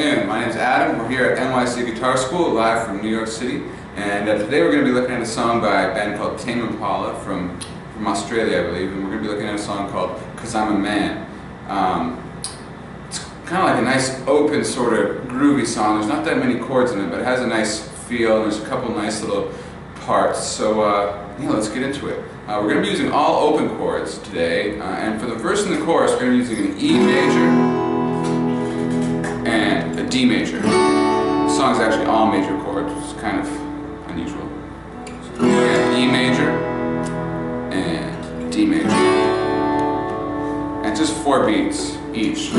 afternoon. My name is Adam. We're here at NYC Guitar School, live from New York City. And today we're going to be looking at a song by a band called Tame Impala from Australia, I believe. And we're going to be looking at a song called "'Cause I'm a Man." It's kind of like a nice, open, sort of groovy song. There's not that many chords in it, but it has a nice feel. There's a couple nice little parts. So yeah, let's get into it. We're going to be using all open chords today. And for the verse and the chorus, we're going to be using an E major and a D major. The song is actually all major chords, which is kind of unusual. So we have E major and D major. And just 4 beats each.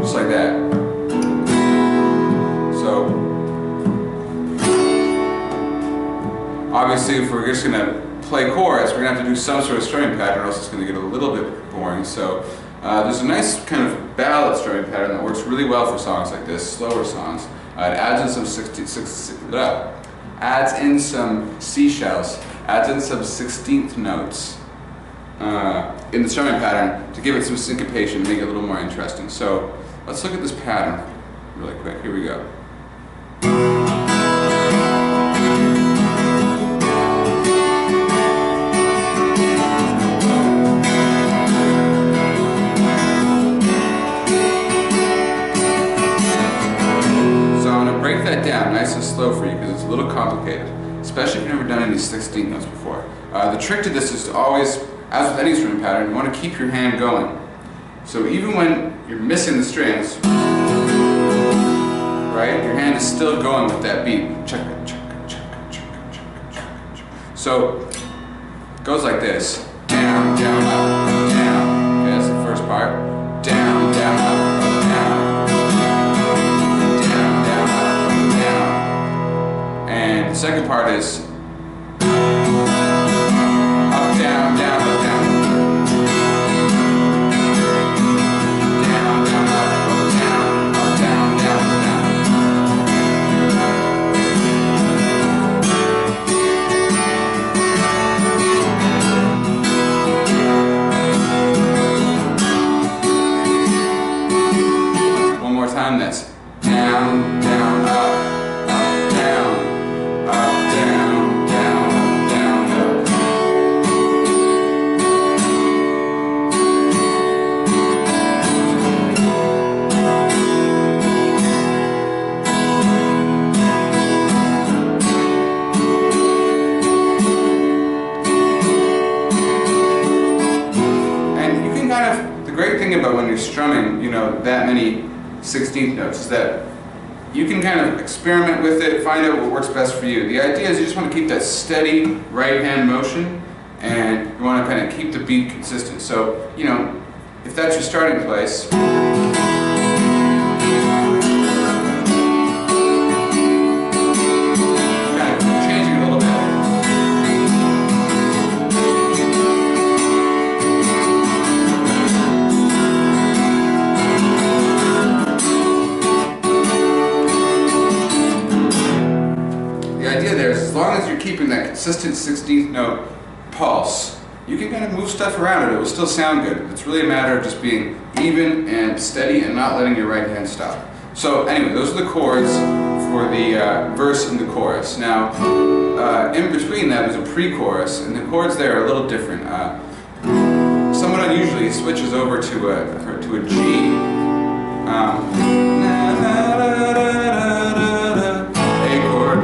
Just like that. Obviously, if we're just going to play chords, we're going to have to do some sort of strumming pattern, or else it's going to get a little bit boring. So there's a nice kind of ballad strumming pattern that works really well for songs like this, slower songs. It adds in some C shells, adds in some 16th notes in the strumming pattern to give it some syncopation, make it a little more interesting. So let's look at this pattern really quick. Here we go. Down nice and slow for you because it's a little complicated, especially if you've never done any 16th notes before. The trick to this is to always, as with any strumming pattern, you want to keep your hand going. So even when you're missing the strings, right, your hand is still going with that beat. So it goes like this: down, down, up, down. Okay, that's the first part. Down, down, up, down. And the second part is up, down, down, up, down. Down, down, up, down, up, down, down, down. One more time, that's down, down, up. The great thing about when you're strumming, you know, that many 16th notes is that you can kind of experiment with it, find out what works best for you. The idea is you just want to keep that steady right hand motion, and you want to kind of keep the beat consistent. So, you know, if that's your starting place, as long as you're keeping that consistent 16th note pulse, you can kind of move stuff around it. It will still sound good. It's really a matter of just being even and steady and not letting your right hand stop. So anyway, those are the chords for the verse and the chorus. Now, in between that is a pre-chorus, and the chords there are a little different. Somewhat unusually, it switches over to a G. A chord.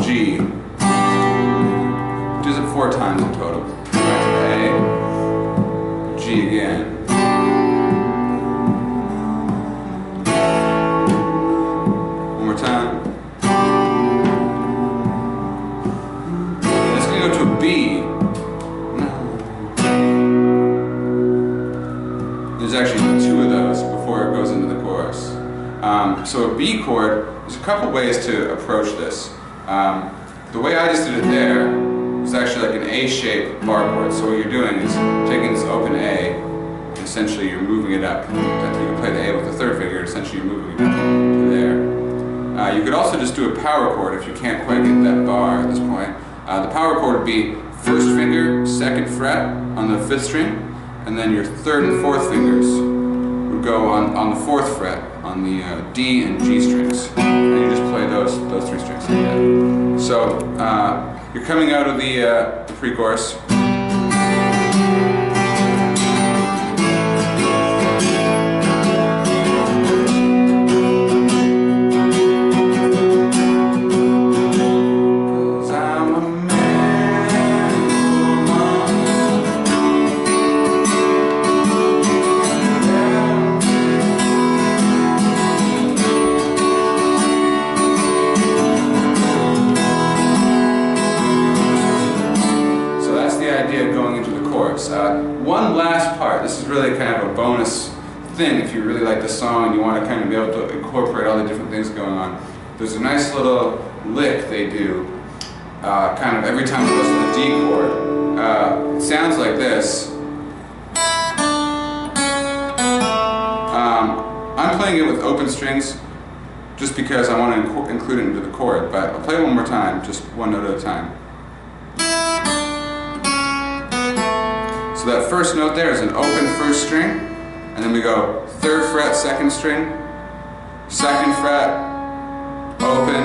G. Does it 4 times in total. Back to A, G again. One more time. It's going to go to a B. There's actually 2 of those before it goes into the chorus. So a B chord, there's a couple ways to approach this. The way I just did it there was actually like an A-shaped bar chord. So what you're doing is taking this open A, and essentially you're moving it up. You can play the A with the 3rd finger, essentially you're moving it up to there. You could also just do a power chord if you can't quite get that bar at this point. The power chord would be first finger, second fret on the 5th string, and then your 3rd and 4th fingers would go on the 4th fret on the D and G strings. And you just play those 3 strings like that. So you're coming out of the pre-chorus. Going into the chorus. One last part, this is really kind of a bonus thing if you really like the song and you want to kind of be able to incorporate all the different things going on. There's a nice little lick they do kind of every time it goes to the D chord. It sounds like this. I'm playing it with open strings just because I want to include it into the chord, but I'll play it one more time, just one note at a time. So that first note there is an open first string, and then we go 3rd fret, 2nd string, 2nd fret, open,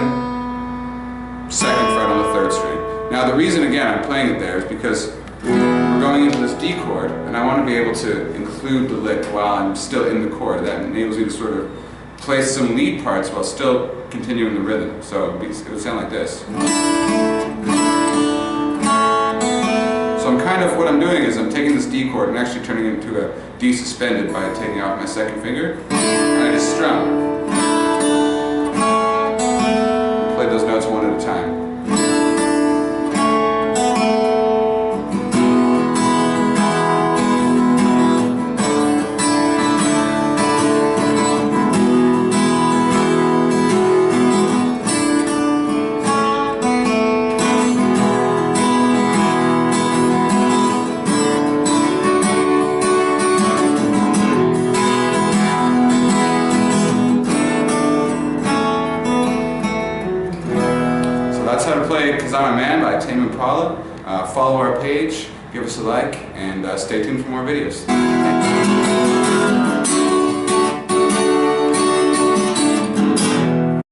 2nd fret on the 3rd string. Now the reason again I'm playing it there is because we're going into this D chord, and I want to be able to include the lick while I'm still in the chord. That enables you to sort of play some lead parts while still continuing the rhythm. So it would sound like this. So I'm kind of, what I'm doing is I'm taking this D chord and actually turning it into a D suspended by taking off my 2nd finger, and I just strum. Play those notes one at a time. That's how to play 'Cause I'm a Man by Tame Impala. Follow our page, give us a like, and stay tuned for more videos.